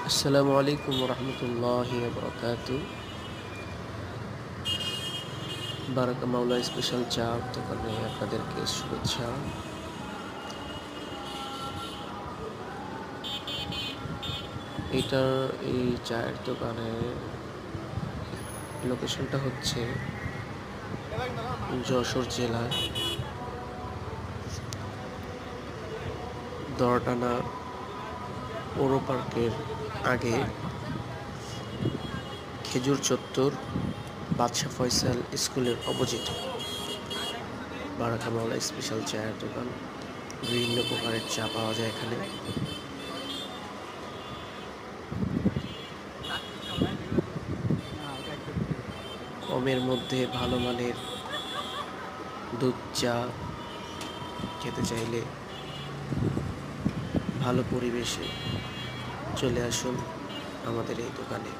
আসসালামু আলাইকুম রহমতুল্লাহি বরকাতু। বারাকা মাওলা স্পেশাল চা দোকানে আপনাদেরকে শুভেচ্ছা। এটার এই চায়ের দোকানের লোকেশনটা হচ্ছে যশোর জেলার দরটানা পৌর পার্কের আগে খেজুর চত্বর বাদশা ফয়সাল স্কুলের অপোজিটে বারাকা মাওলা স্পেশাল চায়ের দোকান। বিভিন্ন প্রকারের চা পাওয়া যায় এখানে। কমের মধ্যে ভালো মানের দুধ চা খেতে চাইলে ভালো পরিবেশে চলে আসুন আমাদের এই দোকানে।